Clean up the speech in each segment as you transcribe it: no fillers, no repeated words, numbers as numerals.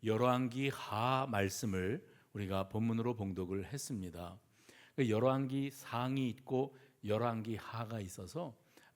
열왕기 하 말씀을 우리가 본문으로 봉독을 했습니다. 열왕기 상이 있고 열왕기 하가 있어서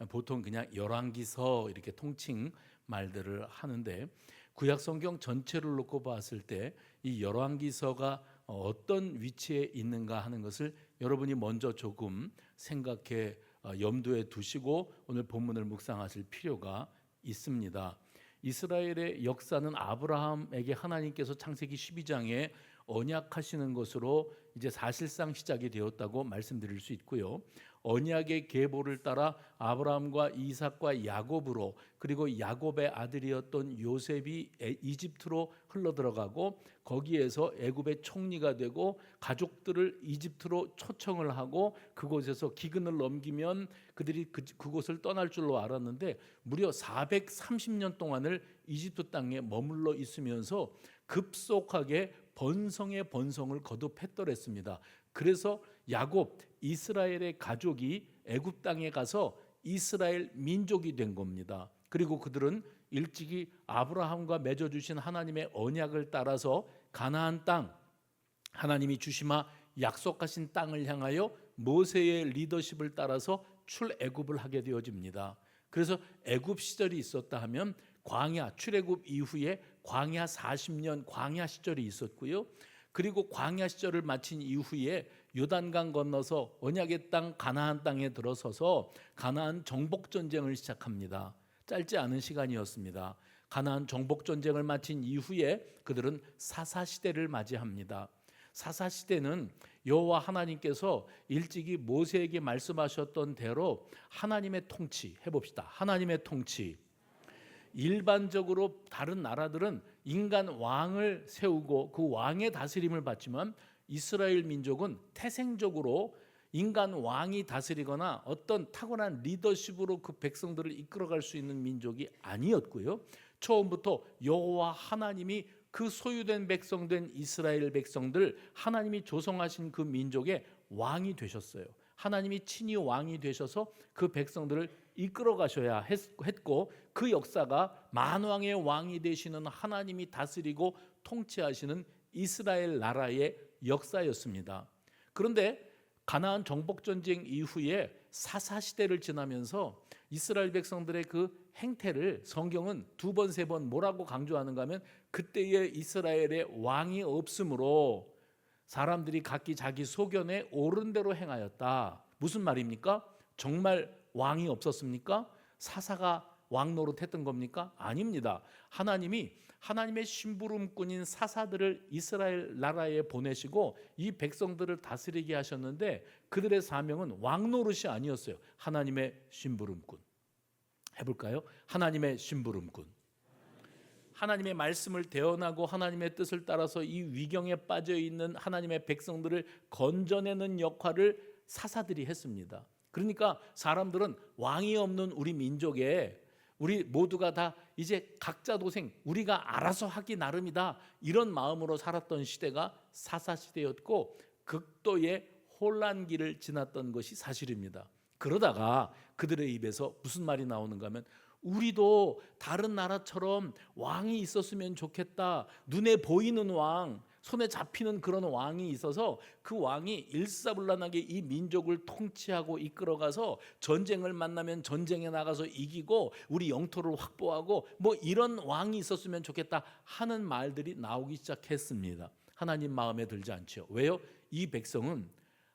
보통 그냥 열왕기서 이렇게 통칭 말들을 하는데, 구약 성경 전체를 놓고 봤을 때 이 열왕기서가 어떤 위치에 있는가 하는 것을 여러분이 먼저 조금 생각해 염두에 두시고 오늘 본문을 묵상하실 필요가 있습니다. 이스라엘의 역사는 아브라함에게 하나님께서 창세기 12장에 언약하시는 것으로 이제 사실상 시작이 되었다고 말씀드릴 수 있고요. 언약의 계보를 따라 아브라함과 이삭과 야곱으로, 그리고 야곱의 아들이었던 요셉이 이집트로 흘러들어가고 거기에서 애굽의 총리가 되고 가족들을 이집트로 초청을 하고 그곳에서 기근을 넘기면 그들이 그곳을 떠날 줄로 알았는데 무려 430년 동안을 이집트 땅에 머물러 있으면서 급속하게 번성의 번성을 거듭했더랬습니다. 그래서 야곱, 이스라엘의 가족이 애굽 땅에 가서 이스라엘 민족이 된 겁니다. 그리고 그들은 일찍이 아브라함과 맺어주신 하나님의 언약을 따라서 가나안 땅, 하나님이 주시마 약속하신 땅을 향하여 모세의 리더십을 따라서 출애굽을 하게 되어집니다. 그래서 애굽 시절이 있었다 하면 광야, 출애굽 이후에 광야 40년 광야 시절이 있었고요. 그리고 광야 시절을 마친 이후에 요단강 건너서 언약의 땅 가나안 땅에 들어서서 가나안 정복 전쟁을 시작합니다. 짧지 않은 시간이었습니다. 가나안 정복 전쟁을 마친 이후에 그들은 사사 시대를 맞이합니다. 사사 시대는 여호와 하나님께서 일찍이 모세에게 말씀하셨던 대로 하나님의 통치, 해봅시다. 하나님의 통치. 일반적으로 다른 나라들은 인간 왕을 세우고 그 왕의 다스림을 받지만 이스라엘 민족은 태생적으로 인간 왕이 다스리거나 어떤 타고난 리더십으로 그 백성들을 이끌어갈 수 있는 민족이 아니었고요. 처음부터 여호와 하나님이 그 소유된 백성된 이스라엘 백성들, 하나님이 조성하신 그 민족의 왕이 되셨어요. 하나님이 친히 왕이 되셔서 그 백성들을 이끌어 가셔야 했고, 그 역사가 만왕의 왕이 되시는 하나님이 다스리고 통치하시는 이스라엘 나라의 역사였습니다. 그런데 가나안 정복 전쟁 이후에 사사 시대를 지나면서 이스라엘 백성들의 그 행태를 성경은 두 번, 세 번 뭐라고 강조하는가 하면 그때의 이스라엘의 왕이 없으므로 사람들이 각기 자기 소견에 옳은 대로 행하였다. 무슨 말입니까? 정말 왕이 없었습니까? 사사가 왕 노릇했던 겁니까? 아닙니다. 하나님이 하나님의 심부름꾼인 사사들을 이스라엘 나라에 보내시고 이 백성들을 다스리게 하셨는데 그들의 사명은 왕 노릇이 아니었어요. 하나님의 심부름꾼. 해볼까요? 하나님의 심부름꾼. 하나님의 말씀을 대언하고 하나님의 뜻을 따라서 이 위경에 빠져 있는 하나님의 백성들을 건져내는 역할을 사사들이 했습니다. 그러니까 사람들은 왕이 없는 우리 민족에 우리 모두가 다 이제 각자 도생, 우리가 알아서 하기 나름이다, 이런 마음으로 살았던 시대가 사사 시대였고 극도의 혼란기를 지났던 것이 사실입니다. 그러다가 그들의 입에서 무슨 말이 나오는가 하면 우리도 다른 나라처럼 왕이 있었으면 좋겠다. 눈에 보이는 왕, 손에 잡히는 그런 왕이 있어서 그 왕이 일사불란하게 이 민족을 통치하고 이끌어가서 전쟁을 만나면 전쟁에 나가서 이기고 우리 영토를 확보하고 뭐 이런 왕이 있었으면 좋겠다 하는 말들이 나오기 시작했습니다. 하나님 마음에 들지 않죠. 왜요? 이 백성은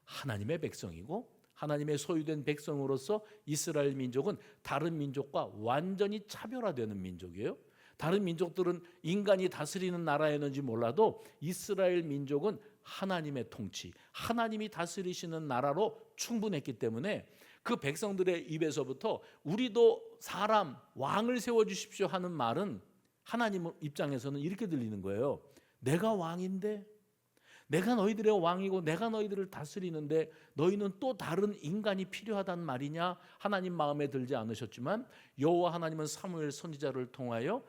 하나님의 백성이고 하나님의 소유된 백성으로서 이스라엘 민족은 다른 민족과 완전히 차별화되는 민족이에요. 다른 민족들은 인간이 다스리는 나라였는지 몰라도 이스라엘 민족은 하나님의 통치, 하나님이 다스리시는 나라로 충분했기 때문에 그 백성들의 입에서부터 우리도 사람, 왕을 세워주십시오 하는 말은 하나님 입장에서는 이렇게 들리는 거예요. 내가 왕인데, 내가 너희들의 왕이고 내가 너희들을 다스리는데 너희는 또 다른 인간이 필요하단 말이냐? 하나님 마음에 들지 않으셨지만 여호와 하나님은 사무엘 선지자를 통하여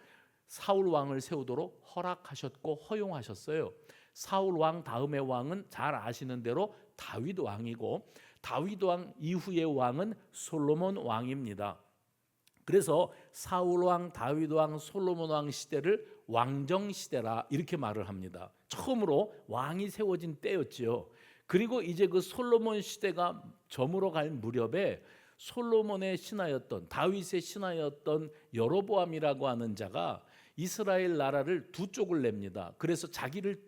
사울 왕을 세우도록 허락하셨고 허용하셨어요. 사울 왕 다음의 왕은 잘 아시는 대로 다윗 왕이고 다윗 왕 이후의 왕은 솔로몬 왕입니다. 그래서 사울 왕, 다윗 왕, 솔로몬 왕 시대를 왕정 시대라 이렇게 말을 합니다. 처음으로 왕이 세워진 때였지요. 그리고 이제 그 솔로몬 시대가 저물어 갈 무렵에 솔로몬의 신하였던 다윗의 신하였던 여로보암이라고 하는 자가 이스라엘 나라를 두 쪽을 냅니다. 그래서 자기를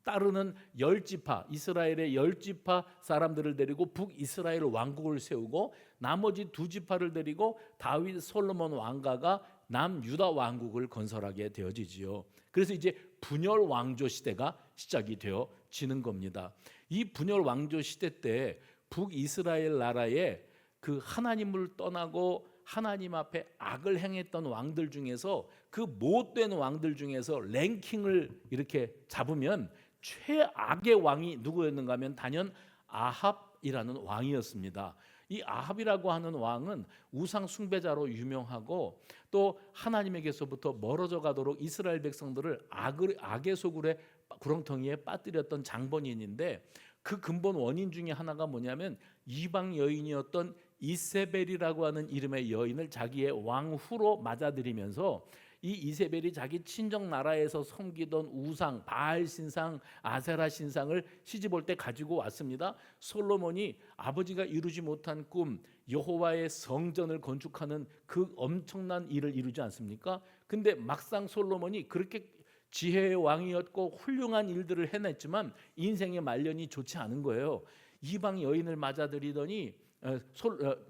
따르는 10지파 이스라엘의 10지파 사람들을 데리고 북이스라엘 왕국을 세우고 나머지 2지파를 데리고 다윗 솔로몬 왕가가 남유다 왕국을 건설하게 되어지지요. 그래서 이제 분열 왕조 시대가 시작이 되어지는 겁니다. 이 분열 왕조 시대 때 북이스라엘 나라에 그 하나님을 떠나고 하나님 앞에 악을 행했던 왕들 중에서 그 못된 왕들 중에서 랭킹을 이렇게 잡으면 최악의 왕이 누구였는가 하면 단연 아합이라는 왕이었습니다. 이 아합이라고 하는 왕은 우상 숭배자로 유명하고 또 하나님에게서부터 멀어져 가도록 이스라엘 백성들을 악의 소굴에 구렁텅이에 빠뜨렸던 장본인인데 그 근본 원인 중에 하나가 뭐냐면 이방 여인이었던 이세벨이라고 하는 이름의 여인을 자기의 왕후로 맞아들이면서 이 이세벨이 자기 친정 나라에서 섬기던 우상, 바알 신상, 아세라 신상을 시집올 때 가지고 왔습니다. 솔로몬이 아버지가 이루지 못한 꿈, 여호와의 성전을 건축하는 그 엄청난 일을 이루지 않습니까? 근데 막상 솔로몬이 그렇게 지혜의 왕이었고 훌륭한 일들을 해냈지만 인생의 말년이 좋지 않은 거예요. 이방 여인을 맞아들이더니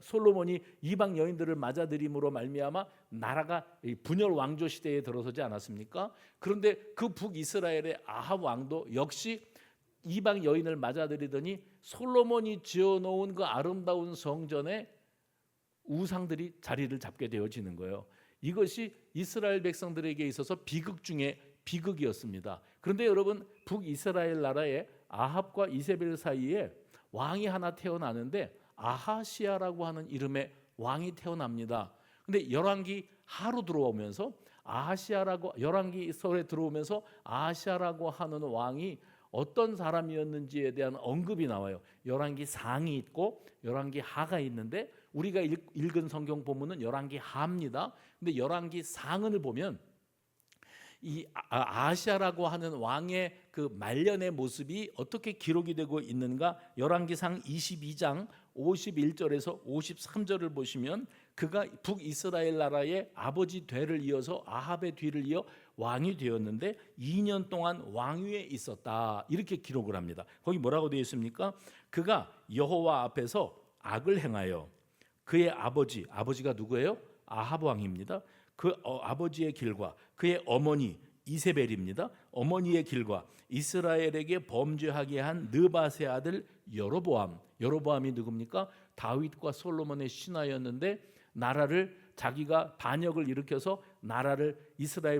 솔로몬이 이방 여인들을 맞아들임으로 말미암아 나라가 분열 왕조 시대에 들어서지 않았습니까? 그런데 그 북이스라엘의 아합 왕도 역시 이방 여인을 맞아들이더니 솔로몬이 지어놓은 그 아름다운 성전에 우상들이 자리를 잡게 되어지는 거예요. 이것이 이스라엘 백성들에게 있어서 비극 중에 비극이었습니다. 그런데 여러분 북이스라엘 나라의 아합과 이세벨 사이에 왕이 하나 태어나는데 아하시아라고 하는 이름의 왕이 태어납니다. 근데 열왕기 하로 들어오면서 열왕기서에 들어오면서 아하시아라고 하는 왕이 어떤 사람이었는지에 대한 언급이 나와요. 열왕기 상이 있고 열왕기 하가 있는데 우리가 읽은 성경 본문은 열왕기 하입니다. 근데 열왕기 상을 보면 이 아하시아라고 하는 왕의 그 말년의 모습이 어떻게 기록이 되고 있는가? 열왕기상 22장 51절에서 53절을 보시면 그가 북이스라엘 나라의 아버지 뒤를 이어서 아합의 뒤를 이어 왕이 되었는데 2년 동안 왕위에 있었다. 이렇게 기록을 합니다. 거기 뭐라고 되어 있습니까? 그가 여호와 앞에서 악을 행하여 그의 아버지가 누구예요? 아합 왕입니다. 그 아버지의 길과 그의 어머니 이세벨입니다. 어머니의 길과 이스라엘에게 범죄하게 한 느밧의 아들 여로보암이 누굽니까? 다윗과 솔로몬의 신하였는데 나라를 자기가 반역을 일으켜서 나라를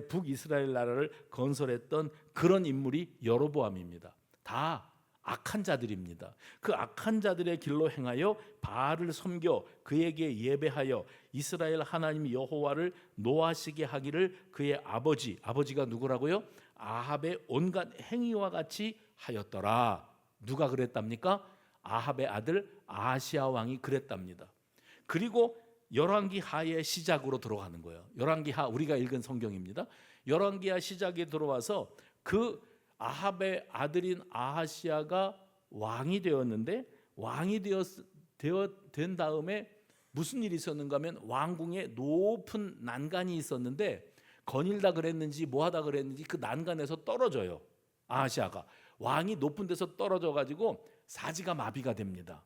북이스라엘 나라를 건설했던 그런 인물이 여로보암입니다. 다 악한 자들입니다. 그 악한 자들의 길로 행하여 바알을 섬겨 그에게 예배하여 이스라엘 하나님 여호와를 노하시게 하기를 그의 아버지가 누구라고요? 아합의 온갖 행위와 같이 하였더라. 누가 그랬답니까? 아합의 아들 아하시아 왕이 그랬답니다. 그리고 열왕기 하의 시작으로 들어가는 거예요. 열왕기 하 우리가 읽은 성경입니다. 열왕기 하 시작에 들어와서 그 아합의 아들인 아하시아가 왕이 되었는데 왕이 된 다음에 무슨 일이 있었는가 하면 왕궁에 높은 난간이 있었는데 거닐다 그랬는지 뭐하다 그랬는지 그 난간에서 떨어져요. 아하시아가 왕이 높은 데서 떨어져 가지고 사지가 마비가 됩니다.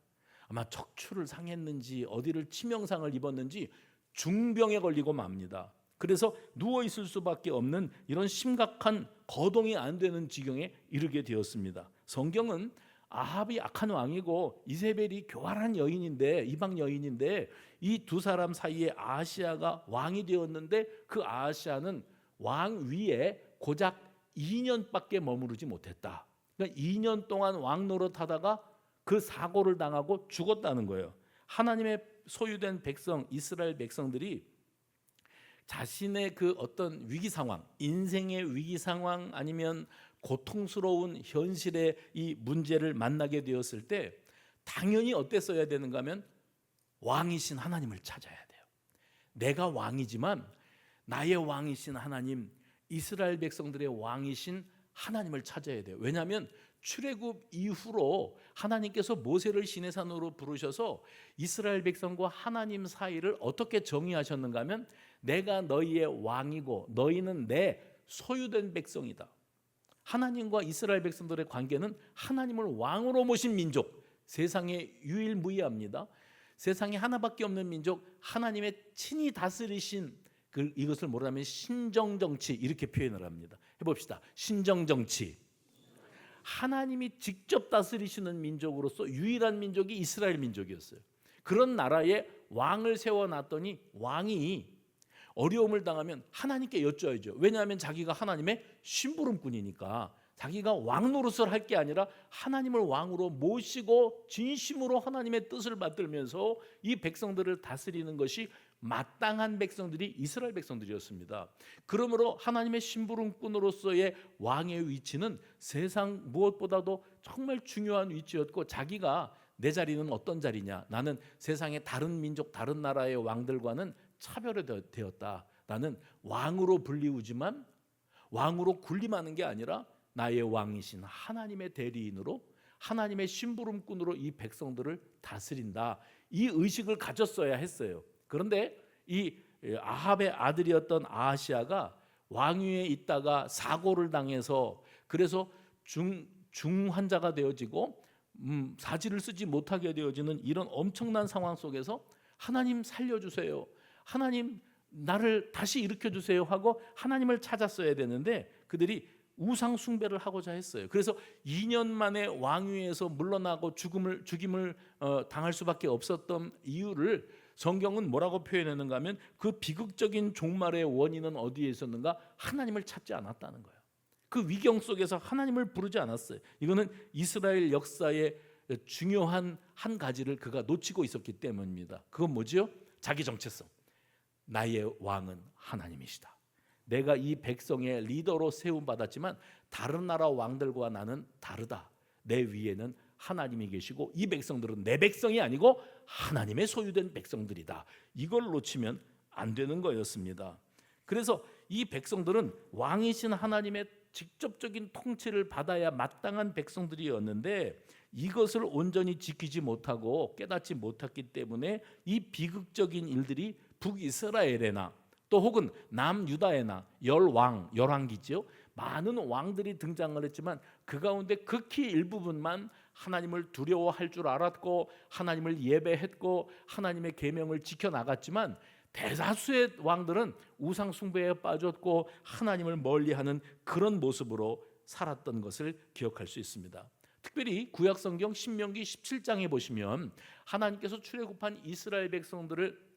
아마 척추를 상했는지 어디를 치명상을 입었는지 중병에 걸리고 맙니다. 그래서 누워 있을 수밖에 없는 이런 심각한 거동이 안 되는 지경에 이르게 되었습니다. 성경은 아합이 악한 왕이고 이세벨이 교활한 여인인데 이방 여인인데 이 두 사람 사이에 아하시아가 왕이 되었는데 그 아하시아는 왕 위에 고작 2년밖에 머무르지 못했다. 그러니까 2년 동안 왕 노릇하다가 그 사고를 당하고 죽었다는 거예요. 하나님의 소유된 백성 이스라엘 백성들이 자신의 그 어떤 위기 상황, 인생의 위기 상황 아니면 고통스러운 현실의 이 문제를 만나게 되었을 때 당연히 어땠어야 되는가 하면 왕이신 하나님을 찾아야 돼요. 내가 왕이지만 나의 왕이신 하나님, 이스라엘 백성들의 왕이신 하나님을 찾아야 돼요. 왜냐하면 출애굽 이후로 하나님께서 모세를 시내산으로 부르셔서 이스라엘 백성과 하나님 사이를 어떻게 정의하셨는가 하면 내가 너희의 왕이고 너희는 내 소유된 백성이다. 하나님과 이스라엘 백성들의 관계는 하나님을 왕으로 모신 민족, 세상에 유일무이합니다. 세상에 하나밖에 없는 민족, 하나님의 친히 다스리신 이것을 뭐라면 신정정치 이렇게 표현을 합니다. 해봅시다. 신정정치. 하나님이 직접 다스리시는 민족으로서 유일한 민족이 이스라엘 민족이었어요. 그런 나라에 왕을 세워놨더니 왕이 어려움을 당하면 하나님께 여쭤야죠. 왜냐하면 자기가 하나님의 심부름꾼이니까 자기가 왕 노릇을 할 게 아니라 하나님을 왕으로 모시고 진심으로 하나님의 뜻을 받들면서 이 백성들을 다스리는 것이 마땅한 백성들이 이스라엘 백성들이었습니다. 그러므로 하나님의 심부름꾼으로서의 왕의 위치는 세상 무엇보다도 정말 중요한 위치였고, 자기가 내 자리는 어떤 자리냐, 나는 세상의 다른 민족 다른 나라의 왕들과는 차별되었다. 나는 왕으로 불리우지만 왕으로 군림하는 게 아니라 나의 왕이신 하나님의 대리인으로, 하나님의 심부름꾼으로 이 백성들을 다스린다. 이 의식을 가졌어야 했어요. 그런데 이 아합의 아들이었던 아하시아가 왕위에 있다가 사고를 당해서 그래서 중환자가 되어지고 사지를 쓰지 못하게 되어지는 이런 엄청난 상황 속에서 하나님 살려주세요, 하나님 나를 다시 일으켜주세요 하고 하나님을 찾았어야 되는데 그들이 우상 숭배를 하고자 했어요. 그래서 2년 만에 왕위에서 물러나고 죽임을 당할 수밖에 없었던 이유를 성경은 뭐라고 표현했는가 하면 그 비극적인 종말의 원인은 어디에 있었는가? 하나님을 찾지 않았다는 거예요. 그 위경 속에서 하나님을 부르지 않았어요. 이거는 이스라엘 역사의 중요한 한 가지를 그가 놓치고 있었기 때문입니다. 그건 뭐죠? 자기 정체성. 나의 왕은 하나님이시다. 내가 이 백성의 리더로 세움받았지만 다른 나라 왕들과 나는 다르다. 내 위에는 하나님이 계시고 이 백성들은 내 백성이 아니고 하나님의 소유된 백성들이다. 이걸 놓치면 안 되는 거였습니다. 그래서 이 백성들은 왕이신 하나님의 직접적인 통치를 받아야 마땅한 백성들이었는데 이것을 온전히 지키지 못하고 깨닫지 못했기 때문에 이 비극적인 일들이 북이스라엘에나 또 혹은 남유다에나 열왕기죠. 많은 왕들이 등장을 했지만 그 가운데 극히 일부분만 하나님을 두려워할 줄 알았고 하나님을 예배했고 하나님의 계명을 지켜나갔지만 대다수의 왕들은 우상 숭배에 빠졌고 하나님을 멀리하는 그런 모습으로 살았던 것을 기억할 수 있습니다. 특별히 구약성경 신명기 17장에 보시면 하나님께서 출애굽한 이스라엘 백성들을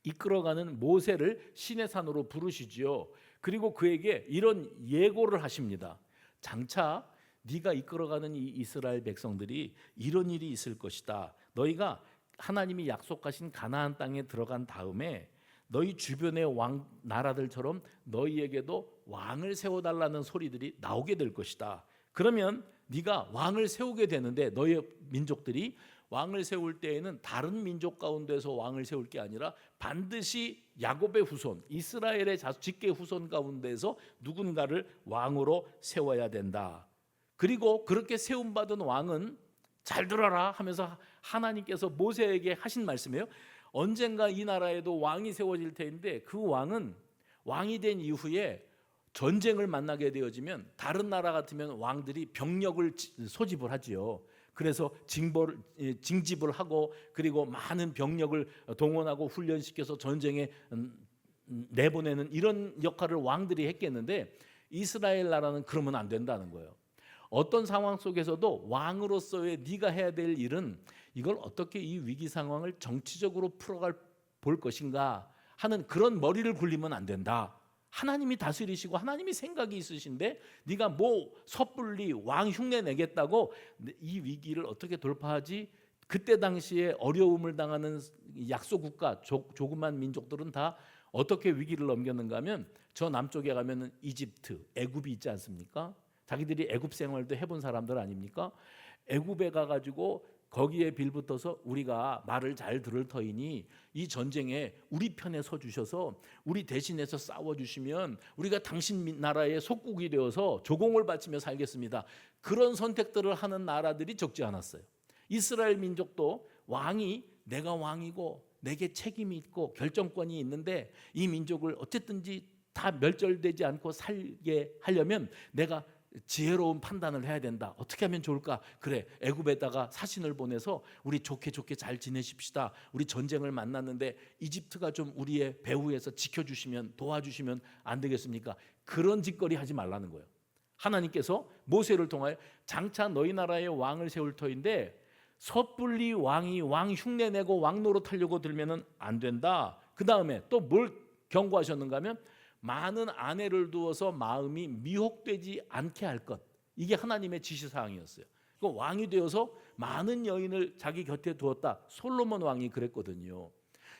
이끌어가는 모세를 시내산으로 부르시지요. 그리고 그에게 이런 예고를 하십니다. 장차 네가 이끌어가는 이 이스라엘 백성들이 이런 일이 있을 것이다. 너희가 하나님이 약속하신 가나안 땅에 들어간 다음에 너희 주변의 왕 나라들처럼 너희에게도 왕을 세워달라는 소리들이 나오게 될 것이다. 그러면 네가 왕을 세우게 되는데 너희 민족들이 왕을 세울 때에는 다른 민족 가운데서 왕을 세울 게 아니라 반드시 야곱의 후손, 이스라엘의 직계 후손 가운데서 누군가를 왕으로 세워야 된다. 그리고 그렇게 세움받은 왕은 잘 들어라 하면서 하나님께서 모세에게 하신 말씀이에요. 언젠가 이 나라에도 왕이 세워질 텐데 그 왕은 왕이 된 이후에 전쟁을 만나게 되어지면 다른 나라 같으면 왕들이 병력을 소집을 하지요. 그래서 징집을 하고 그리고 많은 병력을 동원하고 훈련시켜서 전쟁에 내보내는 이런 역할을 왕들이 했겠는데 이스라엘 나라는 그러면 안 된다는 거예요. 어떤 상황 속에서도 왕으로서의 네가 해야 될 일은 이걸 어떻게 이 위기 상황을 정치적으로 풀어갈 볼 것인가 하는 그런 머리를 굴리면 안 된다. 하나님이 다스리시고 하나님이 생각이 있으신데 네가 뭐 섣불리 왕 흉내 내겠다고 이 위기를 어떻게 돌파하지? 그때 당시에 어려움을 당하는 약소국가 조그만 민족들은 다 어떻게 위기를 넘겼는가 하면 저 남쪽에 가면은 이집트, 애굽이 있지 않습니까? 자기들이 애굽 생활도 해본 사람들 아닙니까? 애굽에 가가지고 거기에 빌붙어서 우리가 말을 잘 들을 터이니 이 전쟁에 우리 편에 서 주셔서 우리 대신해서 싸워 주시면 우리가 당신 나라의 속국이 되어서 조공을 바치며 살겠습니다. 그런 선택들을 하는 나라들이 적지 않았어요. 이스라엘 민족도 왕이 내가 왕이고 내게 책임이 있고 결정권이 있는데 이 민족을 어쨌든지 다 멸절되지 않고 살게 하려면 내가 지혜로운 판단을 해야 된다. 어떻게 하면 좋을까? 그래, 애굽에다가 사신을 보내서 우리 좋게 잘 지내십시다. 우리 전쟁을 만났는데 이집트가 좀 우리의 배후에서 지켜주시면 도와주시면 안 되겠습니까? 그런 짓거리 하지 말라는 거예요. 하나님께서 모세를 통하여 장차 너희 나라의 왕을 세울 터인데 섣불리 왕이 왕 흉내내고 왕 노릇하려고 들면은 안 된다. 그 다음에 또 뭘 경고하셨는가 하면 많은 아내를 두어서 마음이 미혹되지 않게 할 것. 이게 하나님의 지시사항이었어요. 그 왕이 되어서 많은 여인을 자기 곁에 두었다. 솔로몬 왕이 그랬거든요.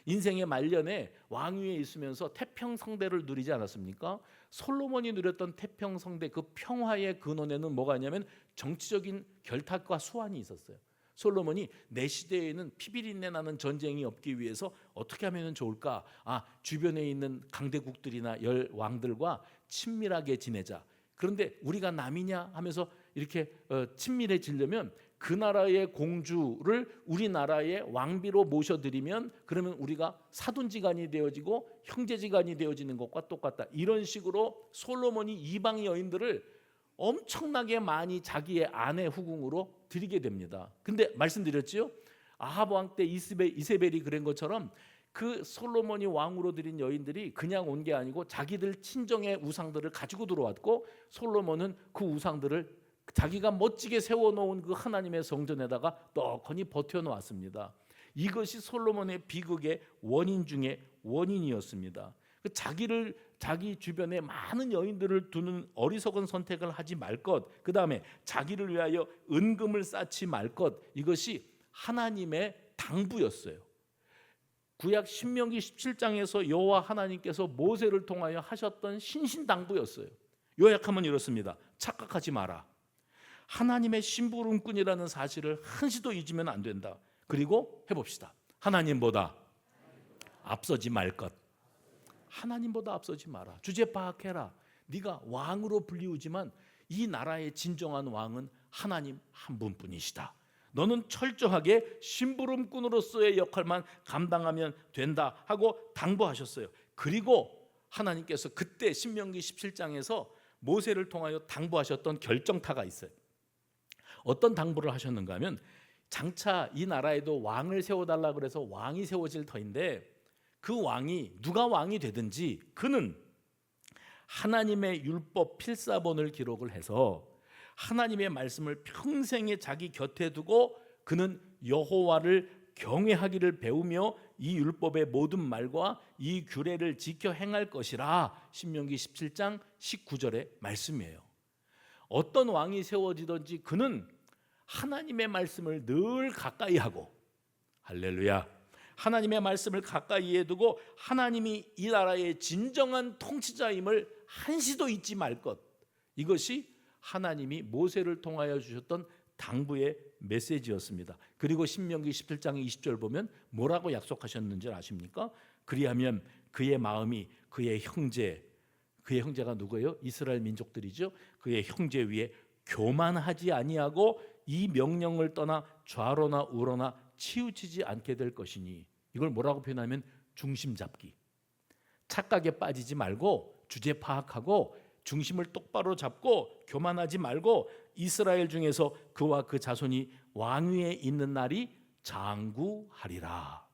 인생의 말년에 왕위에 있으면서 태평성대를 누리지 않았습니까? 솔로몬이 누렸던 태평성대 그 평화의 근원에는 뭐가 있냐면 정치적인 결탁과 수완이 있었어요. 솔로몬이 내 시대에는 피비린내 나는 전쟁이 없기 위해서 어떻게 하면 좋을까? 주변에 있는 강대국들이나 열 왕들과 친밀하게 지내자. 그런데 우리가 남이냐 하면서 이렇게 친밀해지려면 그 나라의 공주를 우리나라의 왕비로 모셔드리면 그러면 우리가 사돈지간이 되어지고 형제지간이 되어지는 것과 똑같다. 이런 식으로 솔로몬이 이방 여인들을 엄청나게 많이 자기의 아내 후궁으로 드리게 됩니다. 근데 말씀드렸지요. 아합 왕 때 이세벨이 그런 것처럼 그 솔로몬이 왕으로 드린 여인들이 그냥 온 게 아니고 자기들 친정의 우상들을 가지고 들어왔고 솔로몬은 그 우상들을 자기가 멋지게 세워놓은 그 하나님의 성전에다가 떡하니 버텨놓았습니다. 이것이 솔로몬의 비극의 원인 중에 원인이었습니다. 자기 주변에 많은 여인들을 두는 어리석은 선택을 하지 말 것. 그 다음에 자기를 위하여 은금을 쌓지 말 것. 이것이 하나님의 당부였어요. 구약 신명기 17장에서 여호와 하나님께서 모세를 통하여 하셨던 신신당부였어요. 요약하면 이렇습니다. 착각하지 마라. 하나님의 심부름꾼이라는 사실을 한시도 잊으면 안 된다. 그리고 해봅시다. 하나님보다 앞서지 말 것. 하나님보다 앞서지 마라. 주제 파악해라. 네가 왕으로 불리우지만 이 나라의 진정한 왕은 하나님 한 분뿐이시다. 너는 철저하게 심부름꾼으로서의 역할만 감당하면 된다 하고 당부하셨어요. 그리고 하나님께서 그때 신명기 17장에서 모세를 통하여 당부하셨던 결정타가 있어요. 어떤 당부를 하셨는가 하면 장차 이 나라에도 왕을 세워달라 그래서 왕이 세워질 터인데 그 왕이 누가 왕이 되든지 그는 하나님의 율법 필사본을 기록을 해서 하나님의 말씀을 평생에 자기 곁에 두고 그는 여호와를 경외하기를 배우며 이 율법의 모든 말과 이 규례를 지켜 행할 것이라. 신명기 17장 19절의 말씀이에요. 어떤 왕이 세워지든지 그는 하나님의 말씀을 늘 가까이 하고, 할렐루야, 하나님의 말씀을 가까이에 두고 하나님이 이 나라의 진정한 통치자임을 한시도 잊지 말 것. 이것이 하나님이 모세를 통하여 주셨던 당부의 메시지였습니다. 그리고 신명기 17장 20절 보면 뭐라고 약속하셨는지 아십니까? 그리하면 그의 마음이 그의 형제가 누구예요? 이스라엘 민족들이죠. 그의 형제 위에 교만하지 아니하고 이 명령을 떠나 좌로나 우로나 치우치지 않게 될 것이니. 이걸 뭐라고 표현하면 중심 잡기. 착각에 빠지지 말고 주제 파악하고 중심을 똑바로 잡고 교만하지 말고 이스라엘 중에서 그와 그 자손이 왕위에 있는 날이 장구하리라.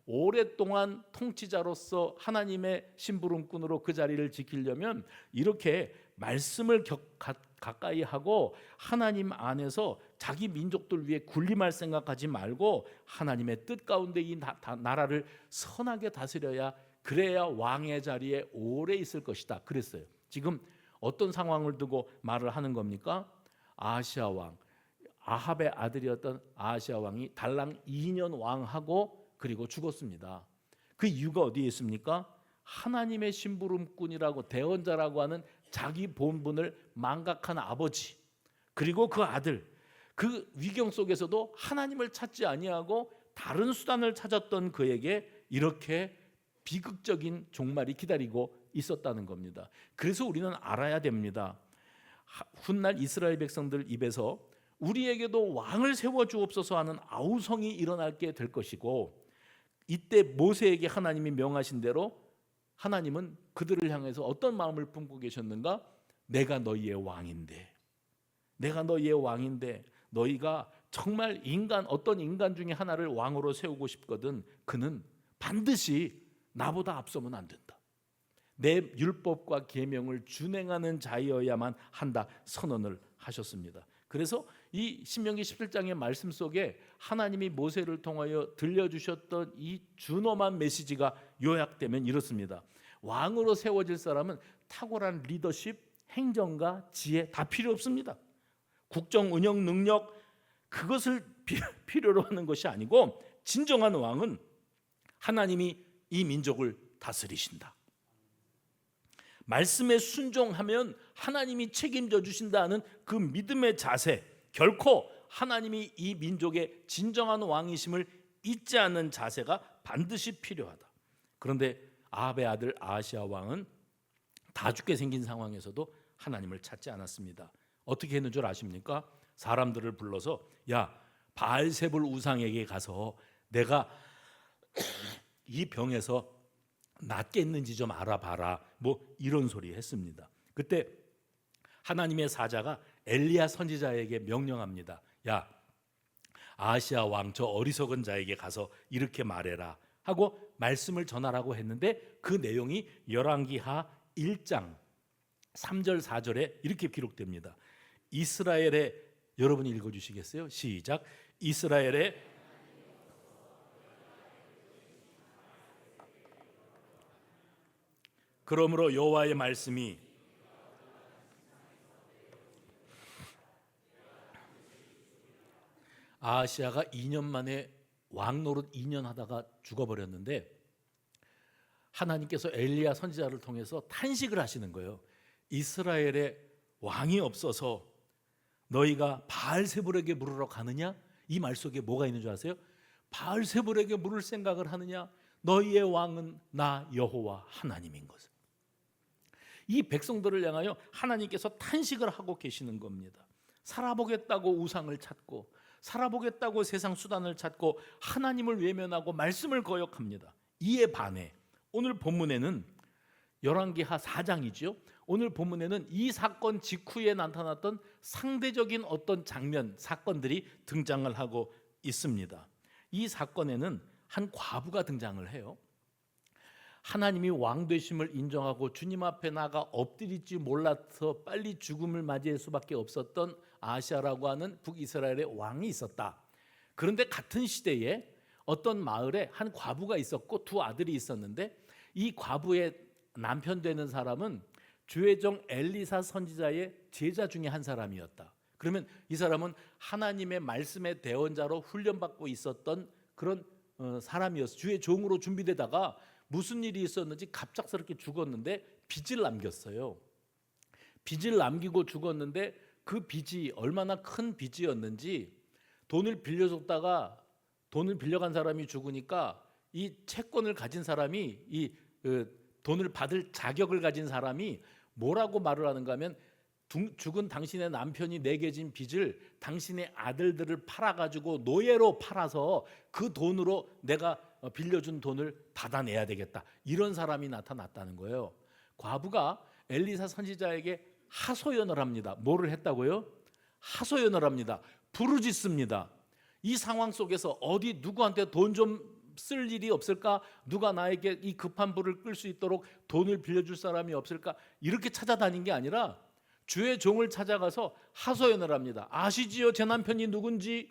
오랫동안 통치자로서 하나님의 심부름꾼으로 그 자리를 지키려면 이렇게 말씀을 가까이 하고 하나님 안에서 자기 민족들 위해 군림할 생각하지 말고 하나님의 뜻 가운데 이 나라를 선하게 다스려야, 그래야 왕의 자리에 오래 있을 것이다 그랬어요. 지금 어떤 상황을 두고 말을 하는 겁니까? 아하시아 왕, 아합의 아들이었던 아하시아 왕이 달랑 2년 왕하고 그리고 죽었습니다. 그 이유가 어디에 있습니까? 하나님의 심부름꾼이라고 대언자라고 하는 자기 본분을 망각한 아버지, 그리고 그 아들, 그 위경 속에서도 하나님을 찾지 아니하고 다른 수단을 찾았던 그에게 이렇게 비극적인 종말이 기다리고 있었다는 겁니다. 그래서 우리는 알아야 됩니다. 훗날 이스라엘 백성들 입에서 우리에게도 왕을 세워 주옵소서 하는 아우성이 일어나게 될 것이고, 이때 모세에게 하나님이 명하신 대로 하나님은 그들을 향해서 어떤 마음을 품고 계셨는가? 내가 너희의 왕인데, 내가 너희의 왕인데 너희가 정말 어떤 인간 중에 하나를 왕으로 세우고 싶거든 그는 반드시 나보다 앞서면 안 된다. 내 율법과 계명을 준행하는 자여야만 한다 선언을 하셨습니다. 그래서 이 신명기 17장의 말씀 속에 하나님이 모세를 통하여 들려주셨던 이 준엄한 메시지가 요약되면 이렇습니다. 왕으로 세워질 사람은 탁월한 리더십, 행정과 지혜 다 필요 없습니다. 국정 운영 능력 그것을 필요로 하는 것이 아니고, 진정한 왕은 하나님이 이 민족을 다스리신다. 말씀에 순종하면 하나님이 책임져 주신다는 그 믿음의 자세, 결코 하나님이 이 민족의 진정한 왕이심을 잊지 않는 자세가 반드시 필요하다. 그런데 아합의 아들 아하시야 왕은 다 죽게 생긴 상황에서도 하나님을 찾지 않았습니다. 어떻게 했는 줄 아십니까? 사람들을 불러서 야, 바알세불 우상에게 가서 내가 이 병에서 낫겠는지 좀 알아봐라, 뭐 이런 소리 했습니다. 그때 하나님의 사자가 엘리야 선지자에게 명령합니다. 야, 아하시야 왕 저 어리석은 자에게 가서 이렇게 말해라 하고 말씀을 전하라고 했는데, 그 내용이 열왕기하 1장 3절 4절에 이렇게 기록됩니다. 이스라엘의, 여러분이 읽어주시겠어요? 시작. 이스라엘의 그러므로 여호와의 말씀이 아하시야가 2년 만에 왕 노릇 2년 하다가 죽어버렸는데, 하나님께서 엘리야 선지자를 통해서 탄식을 하시는 거예요. 이스라엘에 왕이 없어서 너희가 바알세불에게 물으러 가느냐? 이 말 속에 뭐가 있는 줄 아세요? 바알세불에게 물을 생각을 하느냐? 너희의 왕은 나 여호와 하나님인 것을. 이 백성들을 향하여 하나님께서 탄식을 하고 계시는 겁니다. 살아보겠다고 우상을 찾고, 살아보겠다고 세상 수단을 찾고, 하나님을 외면하고 말씀을 거역합니다. 이에 반해 오늘 본문에는 열왕기하 4장이죠. 오늘 본문에는 이 사건 직후에 나타났던 상대적인 어떤 장면, 사건들이 등장을 하고 있습니다. 이 사건에는 한 과부가 등장을 해요. 하나님이 왕 되심을 인정하고 주님 앞에 나가 엎드릴 줄 몰라서 빨리 죽음을 맞이할 수밖에 없었던 아하시야라고 하는 북이스라엘의 왕이 있었다. 그런데 같은 시대에 어떤 마을에 한 과부가 있었고 두 아들이 있었는데, 이 과부의 남편 되는 사람은 주의 종 엘리사 선지자의 제자 중에 한 사람이었다. 그러면 이 사람은 하나님의 말씀의 대언자로 훈련받고 있었던 그런 사람이었어. 주의 종으로 준비되다가 무슨 일이 있었는지 갑작스럽게 죽었는데 빚을 남겼어요. 빚을 남기고 죽었는데 그 빚이 얼마나 큰 빚이었는지, 돈을 빌려줬다가 돈을 빌려간 사람이 죽으니까 이 채권을 가진 사람이, 이 돈을 받을 자격을 가진 사람이 뭐라고 말을 하는가 하면, 죽은 당신의 남편이 내게 진 빚을 당신의 아들들을 팔아가지고 노예로 팔아서 그 돈으로 내가 빌려준 돈을 받아내야 되겠다, 이런 사람이 나타났다는 거예요. 과부가 엘리사 선지자에게 하소연을 합니다. 뭐를 했다고요? 하소연을 합니다. 부르짖습니다. 이 상황 속에서 어디 누구한테 돈 좀 쓸 일이 없을까? 누가 나에게 이 급한 불을 끌 수 있도록 돈을 빌려줄 사람이 없을까? 이렇게 찾아다닌 게 아니라 주의 종을 찾아가서 하소연을 합니다. 아시지요? 제 남편이 누군지.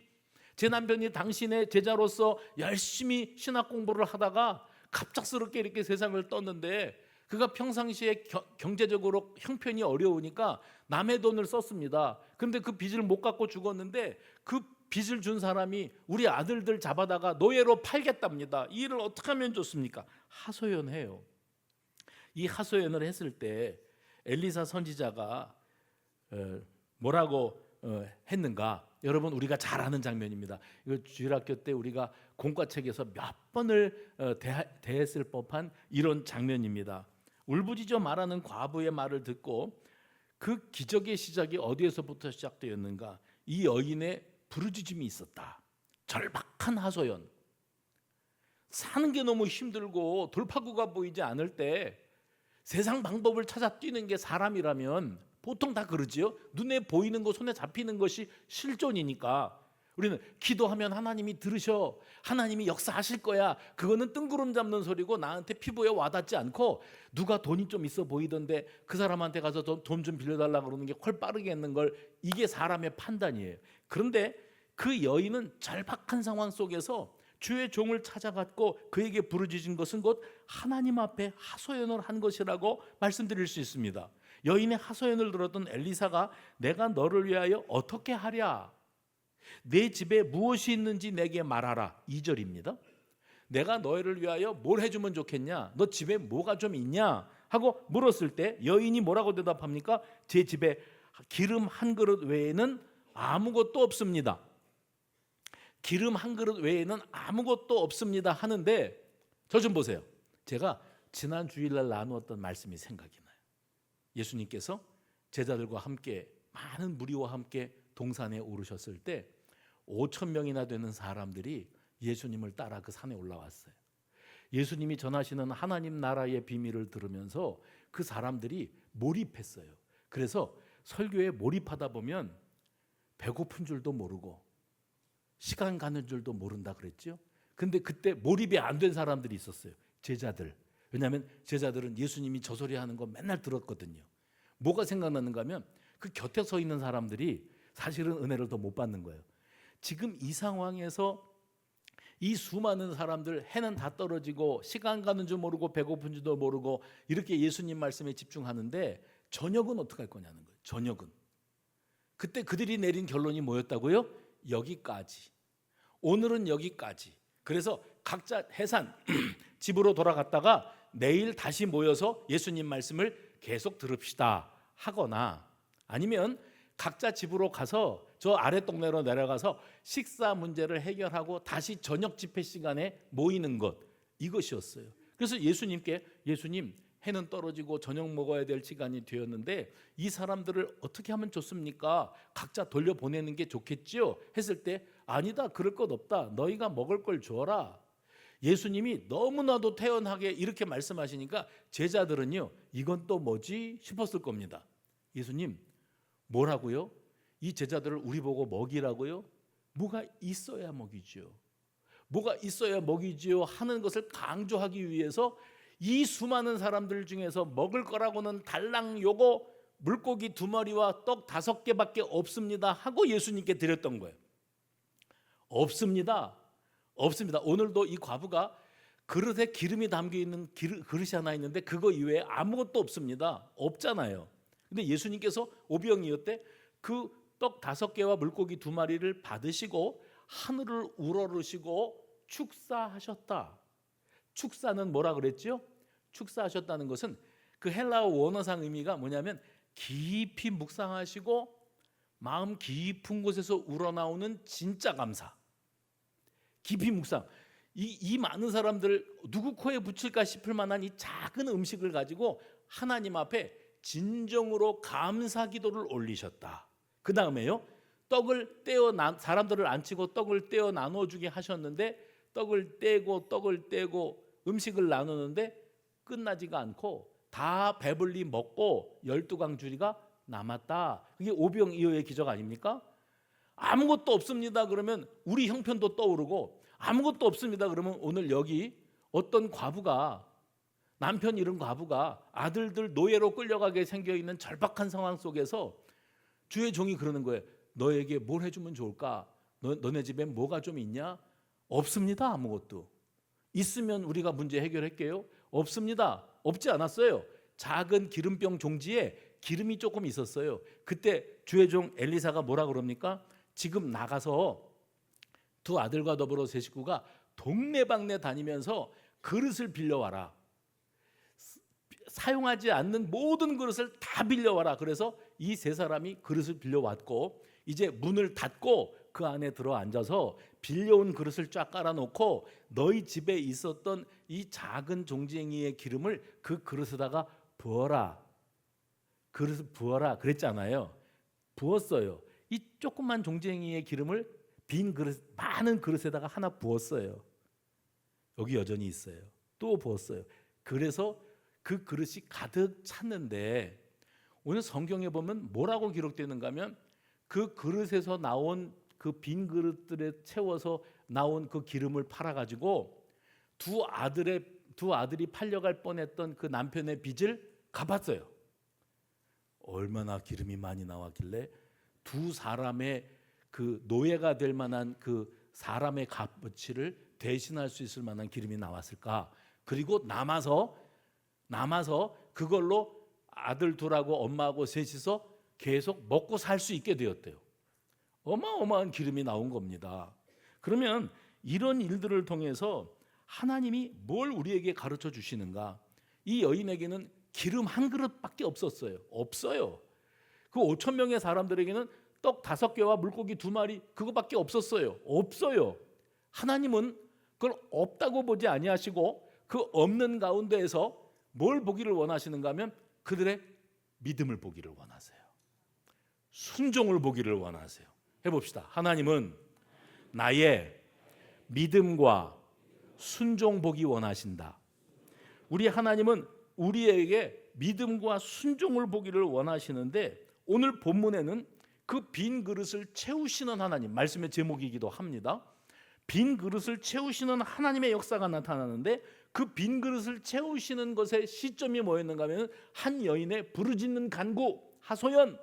제 남편이 당신의 제자로서 열심히 신학 공부를 하다가 갑작스럽게 이렇게 세상을 떴는데, 그가 평상시에 경제적으로 형편이 어려우니까 남의 돈을 썼습니다. 그런데 그 빚을 못 갚고 죽었는데, 그 빚을 준 사람이 우리 아들들 잡아다가 노예로 팔겠답니다. 이 일을 어떻게 하면 좋습니까? 하소연해요. 이 하소연을 했을 때 엘리사 선지자가 뭐라고 했는가? 여러분, 우리가 잘 아는 장면입니다. 이거 주일학교 때 우리가 공과책에서 몇 번을 대했을 법한 이런 장면입니다. 울부짖어 말하는 과부의 말을 듣고 그 기적의 시작이 어디에서부터 시작되었는가? 이 여인의 부르짖음이 있었다. 절박한 하소연. 사는 게 너무 힘들고 돌파구가 보이지 않을 때 세상 방법을 찾아 뛰는 게 사람이라면 보통 다 그러지요. 눈에 보이는 거, 손에 잡히는 것이 실존이니까 우리는 기도하면 하나님이 들으셔, 하나님이 역사하실 거야. 그거는 뜬구름 잡는 소리고 나한테 피부에 와닿지 않고, 누가 돈이 좀 있어 보이던데 그 사람한테 가서 돈 좀 빌려달라 그러는 게 훨 빠르겠는 걸, 이게 사람의 판단이에요. 그런데 그 여인은 절박한 상황 속에서 주의 종을 찾아갔고 그에게 부르짖은 것은 곧 하나님 앞에 하소연을 한 것이라고 말씀드릴 수 있습니다. 여인의 하소연을 들었던 엘리사가 내가 너를 위하여 어떻게 하랴? 내 집에 무엇이 있는지 내게 말하라. 2절입니다. 내가 너희를 위하여 뭘 해주면 좋겠냐? 너 집에 뭐가 좀 있냐? 하고 물었을 때 여인이 뭐라고 대답합니까? 제 집에 기름 한 그릇 외에는 아무것도 없습니다. 기름 한 그릇 외에는 아무것도 없습니다 하는데, 저 좀 보세요. 제가 지난 주일날 나누었던 말씀이 생각이 나요. 예수님께서 제자들과 함께 많은 무리와 함께 동산에 오르셨을 때 5천 명이나 되는 사람들이 예수님을 따라 그 산에 올라왔어요. 예수님이 전하시는 하나님 나라의 비밀을 들으면서 그 사람들이 몰입했어요. 그래서 설교에 몰입하다 보면 배고픈 줄도 모르고 시간 가는 줄도 모른다 그랬죠. 근데 그때 몰입이 안 된 사람들이 있었어요. 제자들. 왜냐하면 제자들은 예수님이 저 소리 하는 거 맨날 들었거든요. 뭐가 생각나는가 하면 그 곁에 서 있는 사람들이 사실은 은혜를 더 못 받는 거예요. 지금 이 상황에서 이 수많은 사람들, 해는 다 떨어지고 시간 가는 줄 모르고 배고픈 줄도 모르고 이렇게 예수님 말씀에 집중하는데 저녁은 어떻게 할 거냐는 거예요. 저녁은. 그때 그들이 내린 결론이 뭐였다고요? 여기까지. 오늘은 여기까지. 그래서 각자 해산 집으로 돌아갔다가 내일 다시 모여서 예수님 말씀을 계속 들읍시다 하거나, 아니면 각자 집으로 가서 저 아래 동네로 내려가서 식사 문제를 해결하고 다시 저녁 집회 시간에 모이는 것, 이것이었어요. 그래서 예수님, 해는 떨어지고 저녁 먹어야 될 시간이 되었는데 이 사람들을 어떻게 하면 좋습니까? 각자 돌려보내는 게 좋겠지요? 했을 때 아니다, 그럴 것 없다, 너희가 먹을 걸 주어라. 예수님이 너무나도 태연하게 이렇게 말씀하시니까 제자들은요, 이건 또 뭐지 싶었을 겁니다. 예수님 뭐라고요? 이 제자들을 우리 보고 먹이라고요? 뭐가 있어야 먹이죠. 뭐가 있어야 먹이지요 하는 것을 강조하기 위해서 이 수많은 사람들 중에서 먹을 거라고는 달랑 요거 물고기 2마리와 떡 5개밖에 없습니다 하고 예수님께 드렸던 거예요. 없습니다. 오늘도 이 과부가 그릇에 기름이 담겨있는 그릇이 하나 있는데 그거 이외에 아무것도 없습니다. 없잖아요. 근데 예수님께서 오병이었대 그 떡 5개와 물고기 2마리를 받으시고 하늘을 우러르시고 축사하셨다. 축사는 뭐라 그랬죠? 축사하셨다는 것은 그 헬라어 원어상 의미가 뭐냐면 깊이 묵상하시고 마음 깊은 곳에서 우러나오는 진짜 감사. 깊이 묵상. 이 많은 사람들 누구 코에 붙일까 싶을 만한 이 작은 음식을 가지고 하나님 앞에 진정으로 감사 기도를 올리셨다. 그 다음에요, 떡을 떼어 사람들을 앉히고 떡을 떼어 나눠주게 하셨는데 떡을 떼고 음식을 나누는데 끝나지가 않고 다 배불리 먹고 12강주리가 남았다. 그게 오병이어의 기적 아닙니까? 아무것도 없습니다 그러면 우리 형편도 떠오르고, 아무것도 없습니다 그러면 오늘 여기 어떤 과부가, 남편 잃은 과부가 아들들 노예로 끌려가게 생겨있는 절박한 상황 속에서 주의 종이 그러는 거예요. 너에게 뭘 해주면 좋을까? 너네 집에 뭐가 좀 있냐? 없습니다. 아무것도. 있으면 우리가 문제 해결할게요. 없습니다. 없지 않았어요. 작은 기름병 종지에 기름이 조금 있었어요. 그때 주의 종 엘리사가 뭐라 그럽니까? 지금 나가서 2 아들과 더불어 3 식구가 동네방네 다니면서 그릇을 빌려와라. 사용하지 않는 모든 그릇을 다 빌려와라. 그래서 이 세 사람이 그릇을 빌려왔고 이제 문을 닫고 그 안에 들어 앉아서 빌려온 그릇을 쫙 깔아놓고 너희 집에 있었던 이 작은 종쟁이의 기름을 그 그릇에다가 부어라. 그릇을 부어라 그랬잖아요. 부었어요. 이 조그만 종쟁이의 기름을 빈 그릇, 많은 그릇에다가 하나 부었어요. 여기 여전히 있어요. 또 부었어요. 그래서 그 그릇이 가득 찼는데 오늘 성경에 보면 뭐라고 기록되는가 하면 그 그릇에서 나온 그 빈 그릇들에 채워서 나온 그 기름을 팔아가지고 두 아들이 팔려갈 뻔했던 그 남편의 빚을 갚았어요. 얼마나 기름이 많이 나왔길래 두 사람의 그 노예가 될 만한 그 사람의 값어치를 대신할 수 있을 만한 기름이 나왔을까? 그리고 남아서 그걸로 아들 둘하고 엄마하고 셋이서 계속 먹고 살 수 있게 되었대요. 어마어마한 기름이 나온 겁니다. 그러면 이런 일들을 통해서 하나님이 뭘 우리에게 가르쳐 주시는가? 이 여인에게는 기름 한 그릇밖에 없었어요. 없어요. 그 5천 명의 사람들에게는 떡 5개와 물고기 2마리 그거밖에 없었어요. 없어요. 하나님은 그걸 없다고 보지 아니하시고 그 없는 가운데에서 뭘 보기를 원하시는가 하면 그들의 믿음을 보기를 원하세요. 순종을 보기를 원하세요. 해봅시다. 하나님은 나의 믿음과 순종 보기 원하신다. 우리 하나님은 우리에게 믿음과 순종을 보기를 원하시는데 오늘 본문에는 그 빈 그릇을 채우시는 하나님, 말씀의 제목이기도 합니다. 빈 그릇을 채우시는 하나님의 역사가 나타나는데 그 빈 그릇을 채우시는 것의 시점이 뭐였는가 하면 한 여인의 부르짖는 간구, 하소연.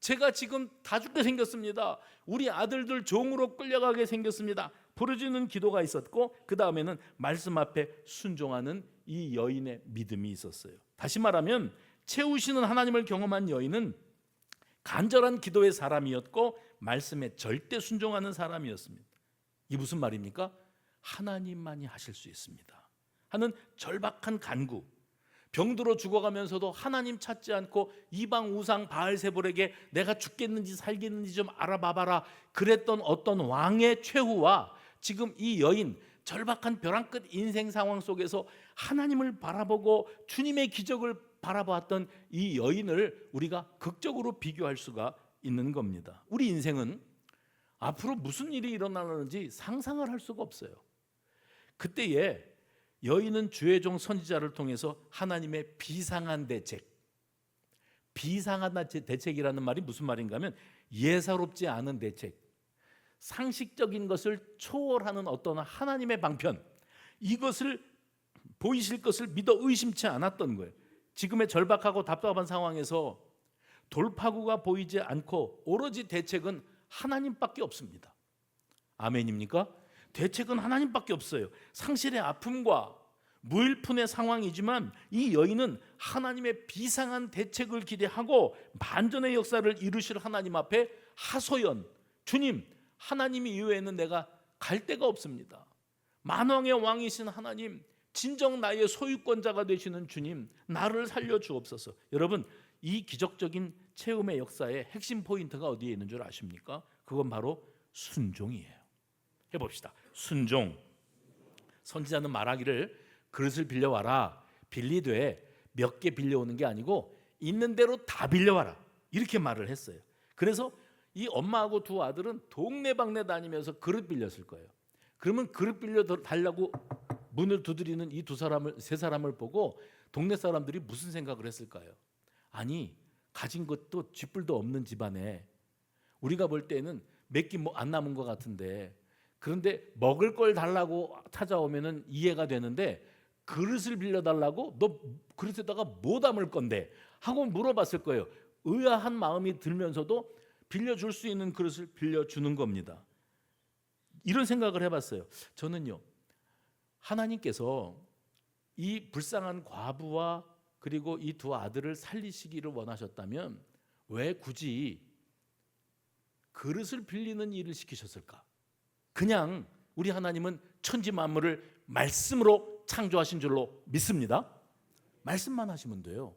제가 지금 다 죽게 생겼습니다. 우리 아들들 종으로 끌려가게 생겼습니다. 부르짖는 기도가 있었고 그 다음에는 말씀 앞에 순종하는 이 여인의 믿음이 있었어요. 다시 말하면 채우시는 하나님을 경험한 여인은 간절한 기도의 사람이었고 말씀에 절대 순종하는 사람이었습니다. 이게 무슨 말입니까? 하나님만이 하실 수 있습니다 하는 절박한 간구. 병들어 죽어가면서도 하나님 찾지 않고 이방 우상 바알세볼에게 내가 죽겠는지 살겠는지 좀 알아봐봐라 그랬던 어떤 왕의 최후와 지금 이 여인 절박한 벼랑 끝 인생 상황 속에서 하나님을 바라보고 주님의 기적을 바라보았던 이 여인을 우리가 극적으로 비교할 수가 있는 겁니다. 우리 인생은 앞으로 무슨 일이 일어나는지 상상을 할 수가 없어요. 그때에 여인은 주의 종 선지자를 통해서 하나님의 비상한 대책, 비상한 대책이라는 말이 무슨 말인가 하면 예사롭지 않은 대책, 상식적인 것을 초월하는 어떤 하나님의 방편, 이것을 보이실 것을 믿어 의심치 않았던 거예요. 지금의 절박하고 답답한 상황에서 돌파구가 보이지 않고 오로지 대책은 하나님밖에 없습니다. 아멘입니까? 대책은 하나님밖에 없어요. 상실의 아픔과 무일푼의 상황이지만 이 여인은 하나님의 비상한 대책을 기대하고 반전의 역사를 이루실 하나님 앞에 하소연, 주님, 하나님 이외에는 내가 갈 데가 없습니다. 만왕의 왕이신 하나님, 진정 나의 소유권자가 되시는 주님, 나를 살려 주옵소서. 여러분, 이 기적적인 체험의 역사의 핵심 포인트가 어디에 있는 줄 아십니까? 그건 바로 순종이에요. 해봅시다. 순종. 선지자는 말하기를 그릇을 빌려와라. 빌리되 몇 개 빌려오는 게 아니고 있는 대로 다 빌려와라. 이렇게 말을 했어요. 그래서 이 엄마하고 두 아들은 동네방네 다니면서 그릇 빌렸을 거예요. 그러면 그릇 빌려 달라고 문을 두드리는 이 세 사람을 보고 동네 사람들이 무슨 생각을 했을까요? 아니, 가진 것도 쥐뿔도 없는 집안에 우리가 볼 때는 몇 끼 안 남은 것 같은데, 그런데 먹을 걸 달라고 찾아오면은 이해가 되는데 그릇을 빌려달라고? 너 그릇에다가 뭐 담을 건데? 하고 물어봤을 거예요. 의아한 마음이 들면서도 빌려줄 수 있는 그릇을 빌려주는 겁니다. 이런 생각을 해봤어요. 저는요, 하나님께서 이 불쌍한 과부와 그리고 이 두 아들을 살리시기를 원하셨다면 왜 굳이 그릇을 빌리는 일을 시키셨을까? 그냥 우리 하나님은 천지 만물을 말씀으로 창조하신 줄로 믿습니다. 말씀만 하시면 돼요.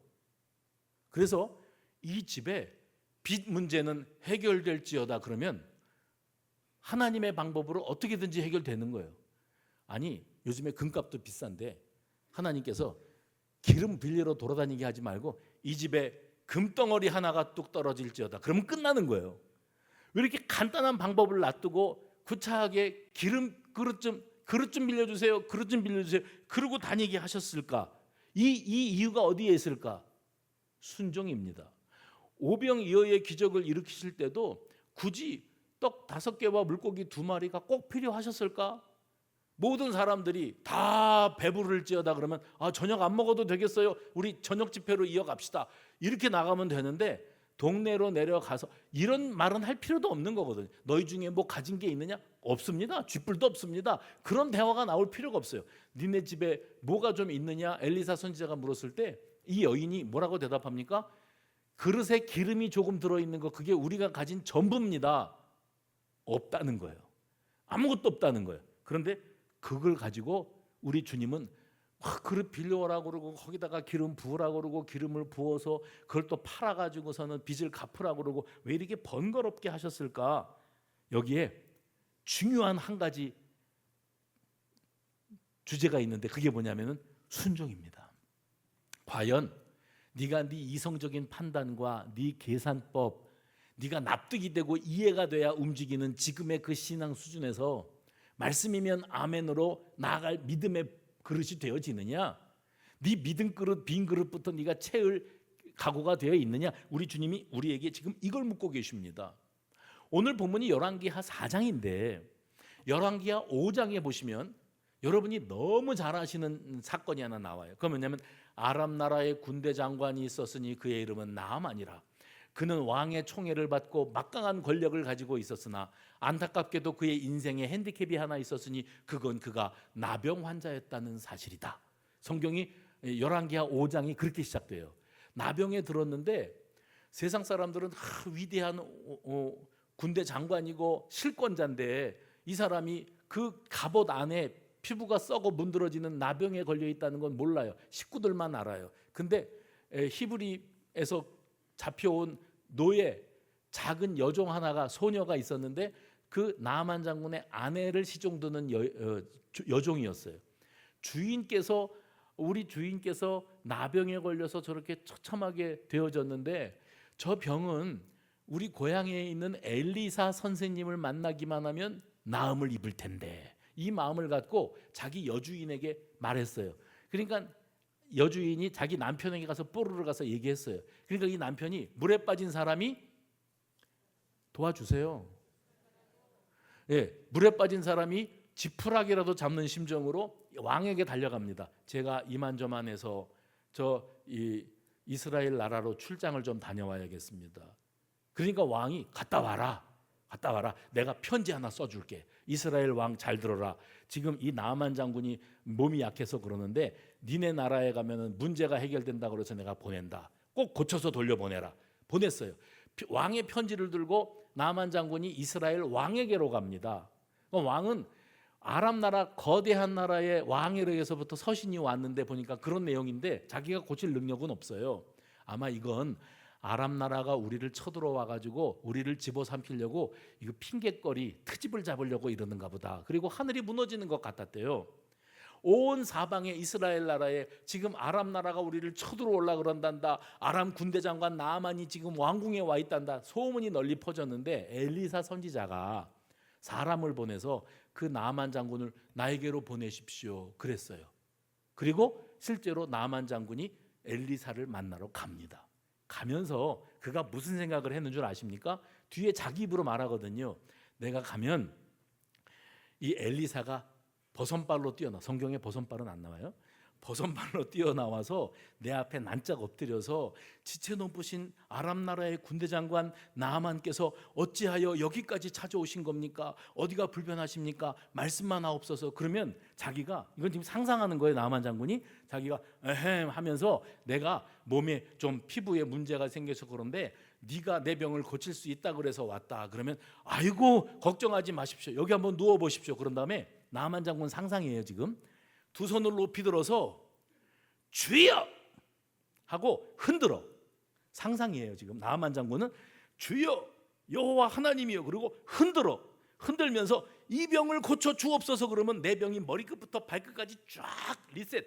그래서 이 집에 빚 문제는 해결될지어다. 그러면 하나님의 방법으로 어떻게든지 해결되는 거예요. 아니, 요즘에 금값도 비싼데 하나님께서 기름 빌리러 돌아다니게 하지 말고 이 집에 금덩어리 하나가 뚝 떨어질지어다. 그러면 끝나는 거예요. 왜 이렇게 간단한 방법을 놔두고 구차하게 기름 그릇 좀 빌려주세요. 그릇 좀 빌려주세요. 그러고 다니게 하셨을까? 이 이유가 어디에 있을까? 순종입니다. 오병이어의 기적을 일으키실 때도 굳이 떡 5개와 물고기 2마리가 꼭 필요하셨을까? 모든 사람들이 다 배부를지어다 그러면 저녁 안 먹어도 되겠어요. 우리 저녁 집회로 이어갑시다. 이렇게 나가면 되는데 동네로 내려가서 이런 말은 할 필요도 없는 거거든요. 너희 중에 뭐 가진 게 있느냐? 없습니다. 쥐뿔도 없습니다. 그런 대화가 나올 필요가 없어요. 니네 집에 뭐가 좀 있느냐? 엘리사 선지자가 물었을 때 이 여인이 뭐라고 대답합니까? 그릇에 기름이 조금 들어있는 거 그게 우리가 가진 전부입니다. 없다는 거예요. 아무것도 없다는 거예요. 그런데 그걸 가지고 우리 주님은 그릇 빌려오라고 그러고 거기다가 기름 부으라고 그러고 기름을 부어서 그걸 또 팔아가지고서는 빚을 갚으라고 그러고 왜 이렇게 번거롭게 하셨을까? 여기에 중요한 한 가지 주제가 있는데 그게 뭐냐면은 순종입니다. 과연 네가 네 이성적인 판단과 네 계산법, 네가 납득이 되고 이해가 돼야 움직이는 지금의 그 신앙 수준에서 말씀이면 아멘으로 나아갈 믿음의 그릇이 되어지느냐? 네 믿음 그릇, 빈 그릇부터 네가 채울 각오가 되어 있느냐? 우리 주님이 우리에게 지금 이걸 묻고 계십니다. 오늘 본문이 열왕기하 4장인데 열왕기하 5장에 보시면 여러분이 너무 잘 아시는 사건이 하나 나와요. 그건 뭐냐면 아람 나라의 군대 장관이 있었으니 그의 이름은 나아만이라. 그는 왕의 총애를 받고 막강한 권력을 가지고 있었으나 안타깝게도 그의 인생에 핸디캡이 하나 있었으니 그건 그가 나병 환자였다는 사실이다. 성경이 열왕기하 5장이 그렇게 시작돼요. 나병에 들었는데 세상 사람들은 위대한 군대 장관이고 실권자인데 이 사람이 그 갑옷 안에 피부가 썩어 문드러지는 나병에 걸려 있다는 건 몰라요. 식구들만 알아요. 근데 히브리에서 잡혀온 노예 작은 여종 하나가 소녀가 있었는데 그 나아만 장군의 아내를 시종드는 여종이었어요. 우리 주인께서 나병에 걸려서 저렇게 처참하게 되어졌는데 저 병은 우리 고향에 있는 엘리사 선생님을 만나기만 하면 나음을 입을 텐데 이 마음을 갖고 자기 여주인에게 말했어요. 그러니까 여주인이 자기 남편에게 가서 뽀르르 가서 얘기했어요. 그러니까 이 남편이 물에 빠진 사람이 도와주세요. 물에 빠진 사람이 지푸라기라도 잡는 심정으로 왕에게 달려갑니다. 제가 이만저만해서 이스라엘 나라로 출장을 좀 다녀와야겠습니다. 그러니까 왕이 갔다 와라. 내가 편지 하나 써줄게. 이스라엘 왕 잘 들어라. 지금 이 나아만 장군이 몸이 약해서 그러는데 니네 나라에 가면은 문제가 해결된다고 그래서 내가 보낸다. 꼭 고쳐서 돌려보내라. 보냈어요. 왕의 편지를 들고 나아만 장군이 이스라엘 왕에게로 갑니다. 왕은 아람 나라 거대한 나라의 왕에게서부터 서신이 왔는데 보니까 그런 내용인데 자기가 고칠 능력은 없어요. 아마 이건 아람 나라가 우리를 쳐들어와 가지고 우리를 집어삼키려고 이거 핑계거리 트집을 잡으려고 이러는가 보다. 그리고 하늘이 무너지는 것 같았대요. 온 사방에 이스라엘 나라에 지금 아람 나라가 우리를 쳐들어올라 그런단다. 아람 군대 장관 나아만이 지금 왕궁에 와 있단다. 소문이 널리 퍼졌는데 엘리사 선지자가 사람을 보내서 그 나아만 장군을 나에게로 보내십시오 그랬어요. 그리고 실제로 나아만 장군이 엘리사를 만나러 갑니다. 가면서 그가 무슨 생각을 했는 줄 아십니까? 뒤에 자기 입으로 말하거든요. 내가 가면 이 엘리사가 버선발로 뛰어나. 성경에 버선발은 안 나와요. 버선발로 뛰어나와서 내 앞에 난짝 엎드려서 지체 높으신 아람 나라의 군대 장관 나아만께서 어찌하여 여기까지 찾아오신 겁니까? 어디가 불편하십니까? 말씀만 하옵소서. 그러면 자기가 이건 지금 상상하는 거예요. 나아만 장군이 자기가 에헴 하면서 내가 몸에 좀 피부에 문제가 생겨서 그런데 네가 내 병을 고칠 수 있다 그래서 왔다. 그러면 아이고 걱정하지 마십시오. 여기 한번 누워 보십시오. 그런 다음에 나아만 장군 상상이에요. 지금 두 손을 높이 들어서 주여 하고 흔들어. 상상이에요. 지금 나아만 장군은 주여 여호와 하나님이여, 그리고 흔들면서 이 병을 고쳐 주옵소서. 그러면 내 병이 머리끝부터 발끝까지 쫙 리셋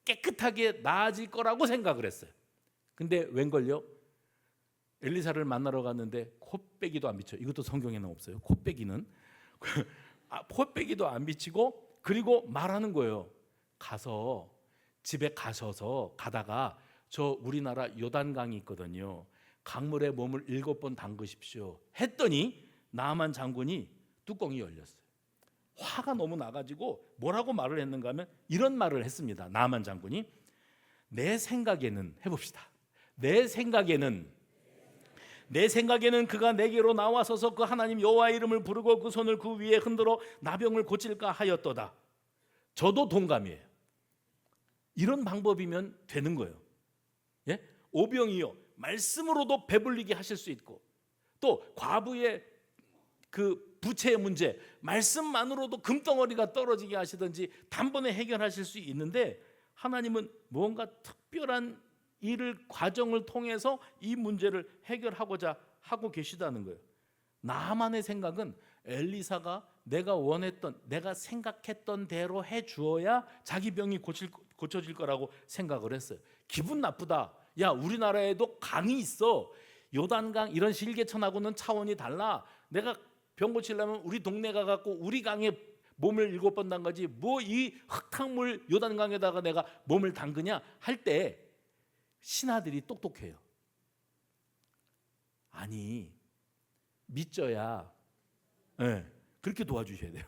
깨끗하게 나아질 거라고 생각을 했어요. 근데 웬걸요? 엘리사를 만나러 갔는데 코빼기도 안 비쳐. 이것도 성경에는 없어요. 코빼기는 코빼기도 안 비치고, 그리고 말하는 거예요. 집에 가다가 저 우리나라 요단강이 있거든요. 강물에 몸을 7번 담그십시오 했더니 나아만 장군이 뚜껑이 열렸어요. 화가 너무 나가지고 뭐라고 말을 했는가 하면 이런 말을 했습니다. 나아만 장군이 내 생각에는, 해봅시다. 내 생각에는 그가 내게로 나와서서 그 하나님 여호와의 이름을 부르고 그 손을 그 위에 흔들어 나병을 고칠까 하였도다. 저도 동감이에요. 이런 방법이면 되는 거예요. 예? 오병이요, 말씀으로도 배불리게 하실 수 있고, 또 과부의 그 부채의 문제 말씀만으로도 금덩어리가 떨어지게 하시든지 단번에 해결하실 수 있는데, 하나님은 무언가 특별한 과정을 통해서 이 문제를 해결하고자 하고 계시다는 거예요. 나만의 생각은 엘리사가 내가 생각했던 대로 해주어야 자기 병이 고쳐질 거라고 생각을 했어요. 기분 나쁘다. 야, 우리나라에도 강이 있어. 요단강, 이런 실개천하고는 차원이 달라. 내가 병 고치려면 우리 동네 가갖고 우리 강에 몸을 7번 담가지 뭐 이 흙탕물 요단강에다가 내가 몸을 담그냐 할 때 신하들이 똑똑해요. 아니, 믿져야, 그렇게 도와주셔야 돼요.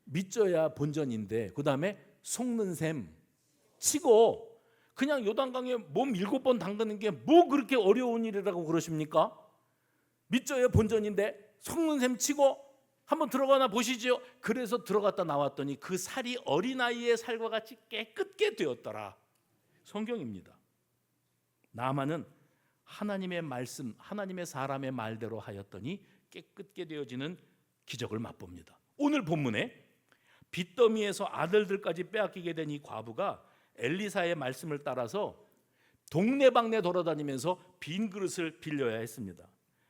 믿져야 본전인데, 그 다음에 속는 셈 치고 그냥 요단강에 몸 7번 담그는 게 뭐 그렇게 어려운 일이라고 그러십니까? 믿져야 본전인데 속는 셈 치고 한번 들어가나 보시죠. 그래서 들어갔다 나왔더니 그 살이 어린아이의 살과 같이 깨끗게 되었더라. 성경입니다. 나아만은 하나님의 말씀, 하나님의 사람의 말대로 하였더니 깨끗게 되어지는 기적을 맛봅니다. 오늘 본문에 빚더미에서 아들들까지 빼앗기게 된 이 과부가 엘리사의 말씀을 따라서 동네방네 돌아다니면서 빈 그릇을 빌려야 했습니다.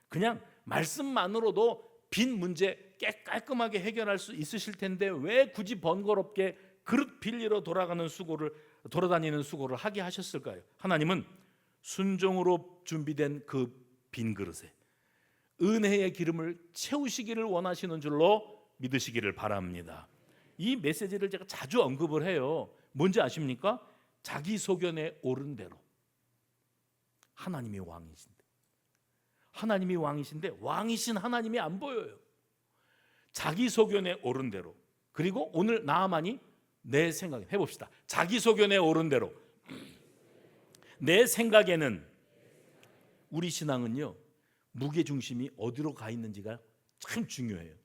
그냥 말씀만으로도 빈 문제 깔끔하게 해결할 수 있으실 텐데 왜 굳이 번거롭게 그릇 빌리러 돌아다니는 수고를 하게 하셨을까요? 하나님은 순종으로 준비된 그 빈 그릇에 은혜의 기름을 채우시기를 원하시는 줄로 믿으시기를 바랍니다. 이 메시지를 제가 자주 언급을 해요. 뭔지 아십니까? 자기 소견에 오른 대로. 하나님이 왕이신데 왕이신 하나님이 안 보여요. 자기 소견에 오른 대로. 그리고 오늘 나아만이 내 생각에, 해봅시다. 자기 소견에 오른 대로. 내 생각에는, 우리 신앙은요, 무게중심이 어디로 가 있는지가 참 중요해요.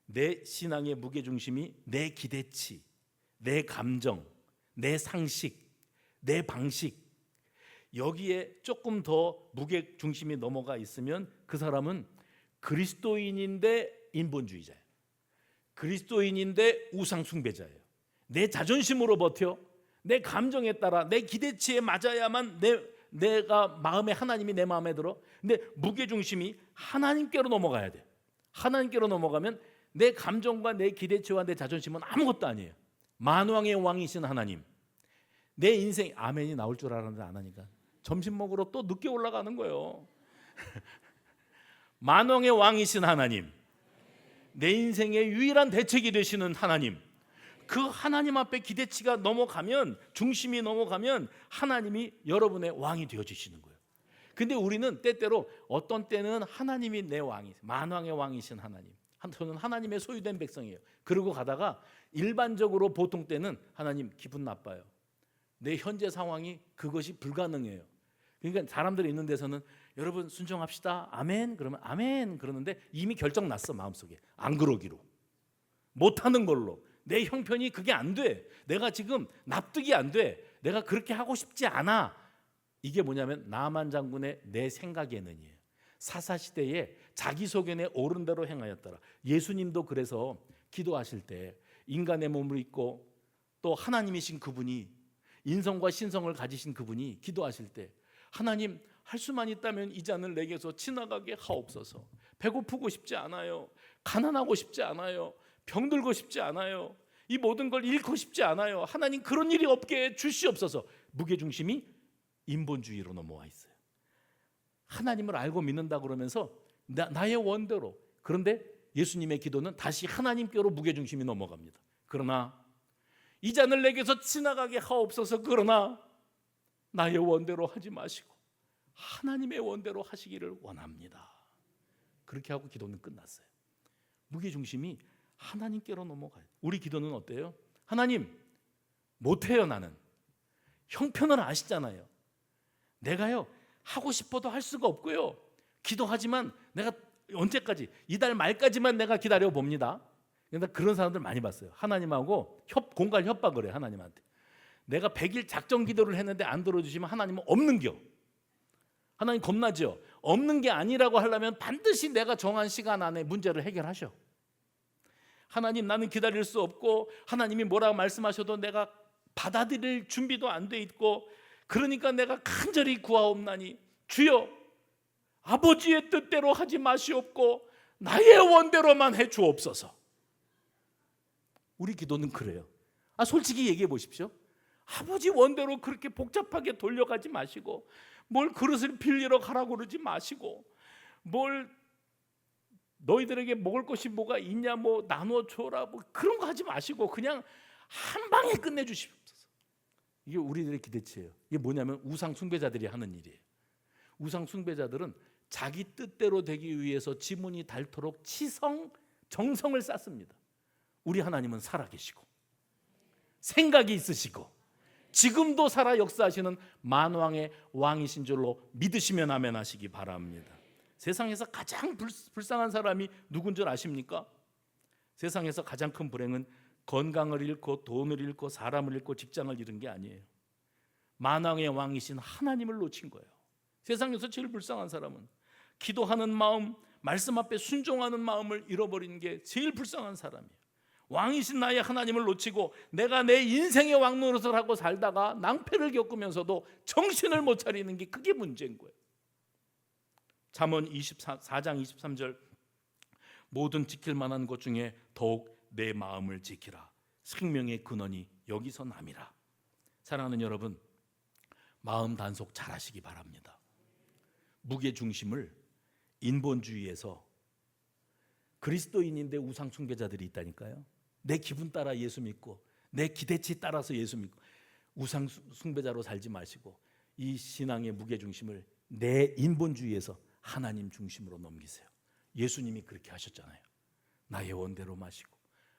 내 신앙의 무게중심이 내 기대치, 내 감정, 내 상식, 내 방식, 여기에 조금 더 무게중심이 넘어가 있으면 그 사람은 그리스도인인데 인본주의자예요. 그리스도인인데 우상숭배자예요. 내 자존심으로 버텨, 내 감정에 따라 내 기대치에 맞아야만 내가 마음에, 하나님이 내 마음에 들어. 근데 무게중심이 하나님께로 넘어가야 돼. 하나님께로 넘어가면 내 감정과 내 기대치와 내 자존심은 아무것도 아니에요. 만왕의 왕이신 하나님, 내 인생, 아멘이 나올 줄 알았는데 안 하니까 점심 먹으러 또 늦게 올라가는 거예요. 만왕의 왕이신 하나님, 내 인생의 유일한 대책이 되시는 하나님, 그 하나님 앞에 기대치가 넘어가면, 중심이 넘어가면 하나님이 여러분의 왕이 되어주시는 거예요. 근데 우리는 때때로, 어떤 때는 하나님이 내 왕이, 만왕의 왕이신 하나님, 저는 하나님의 소유된 백성이에요. 그러고 가다가 일반적으로 보통 때는 하나님 기분 나빠요. 내 현재 상황이 그것이 불가능해요. 그러니까 사람들이 있는 데서는 여러분 순종합시다, 아멘, 그러면 아멘 그러는데 이미 결정 났어, 마음속에. 안 그러기로, 못하는 걸로. 내 형편이 그게 안 돼, 내가 지금 납득이 안 돼, 내가 그렇게 하고 싶지 않아. 이게 뭐냐면 나아만 장군의 내 생각에는이에요. 사사시대에 자기 소견에 오른 대로 행하였더라. 예수님도 그래서 기도하실 때 인간의 몸을 입고 또 하나님이신 그분이, 인성과 신성을 가지신 그분이 기도하실 때 하나님, 할 수만 있다면 이 잔을 내게서 지나가게 하옵소서. 배고프고 싶지 않아요. 가난하고 싶지 않아요. 병들고 싶지 않아요. 이 모든 걸 잃고 싶지 않아요. 하나님 그런 일이 없게 주시옵소서. 무게중심이 인본주의로 넘어와 있어요. 하나님을 알고 믿는다 그러면서 나의 원대로. 그런데 예수님의 기도는 다시 하나님께로 무게중심이 넘어갑니다. 그러나 이 잔을 내게서 지나가게 하옵소서. 그러나 나의 원대로 하지 마시고 하나님의 원대로 하시기를 원합니다. 그렇게 하고 기도는 끝났어요. 무게중심이 하나님께로 넘어가요. 우리 기도는 어때요? 하나님 못해요. 나는 형편을 아시잖아요. 내가요 하고 싶어도 할 수가 없고요. 기도하지만 내가 언제까지, 이달 말까지만 내가 기다려 봅니다. 그런데 그런 사람들 많이 봤어요. 하나님하고 공갈 협박을 해요. 하나님한테 내가 100일 작정 기도를 했는데 안 들어주시면 하나님은 없는겨. 하나님 겁나죠. 없는 게 아니라고 하려면 반드시 내가 정한 시간 안에 문제를 해결하셔. 하나님 나는 기다릴 수 없고 하나님이 뭐라고 말씀하셔도 내가 받아들일 준비도 안 돼 있고 그러니까 내가 간절히 구하옵나니 주여 아버지의 뜻대로 하지 마시옵고 나의 원대로만 해 주옵소서. 우리 기도는 그래요. 솔직히 얘기해 보십시오. 아버지 원대로 그렇게 복잡하게 돌려가지 마시고 뭘 그릇을 빌리러 가라고 그러지 마시고 뭘 너희들에게 먹을 것이 뭐가 있냐 뭐 나눠 줘라 뭐 그런 거 하지 마시고 그냥 한 방에 끝내 주시옵소서. 이게 우리들의 기대치예요. 이게 뭐냐면 우상 숭배자들이 하는 일이에요. 우상 숭배자들은 자기 뜻대로 되기 위해서 지문이 닳도록 정성을 쌓습니다. 우리 하나님은 살아계시고 생각이 있으시고 지금도 살아 역사하시는 만왕의 왕이신 줄로 믿으시면 아멘 하시기 바랍니다. 세상에서 가장 불쌍한 사람이 누군 줄 아십니까? 세상에서 가장 큰 불행은 건강을 잃고 돈을 잃고 사람을 잃고 직장을 잃은 게 아니에요. 만왕의 왕이신 하나님을 놓친 거예요. 세상에서 제일 불쌍한 사람은 기도하는 마음, 말씀 앞에 순종하는 마음을 잃어버리는 게 제일 불쌍한 사람이에요. 왕이신 나의 하나님을 놓치고 내가 내 인생의 왕 노릇을 하고 살다가 낭패를 겪으면서도 정신을 못 차리는 게 그게 문제인 거예요. 잠언 4장 23절 모든 지킬 만한 것 중에 더욱 내 마음을 지키라. 생명의 근원이 여기서 남이라. 사랑하는 여러분, 마음 단속 잘 하시기 바랍니다. 무게중심을 인본주의에서 그리스도인인데 우상 숭배자들이 있다니까요. 내 기분 따라 예수 믿고 내 기대치 따라서 예수 믿고 우상 숭배자로 살지 마시고 이 신앙의 무게중심을 내 인본주의에서 하나님 중심으로 넘기세요. 예수님이 그렇게 하셨잖아요. 나의 원대로 마시고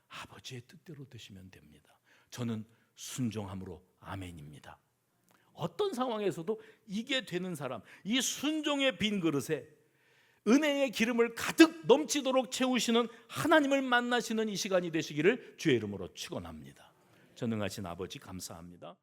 아버지의 뜻대로 되시면 됩니다. 저는 순종함으로 아멘입니다. 어떤 상황에서도 이게 되는 사람, 이 순종의 빈 그릇에 은혜의 기름을 가득 넘치도록 채우시는 하나님을 만나시는 이 시간이 되시기를 주의 이름으로 축원합니다. 전능하신 아버지 감사합니다.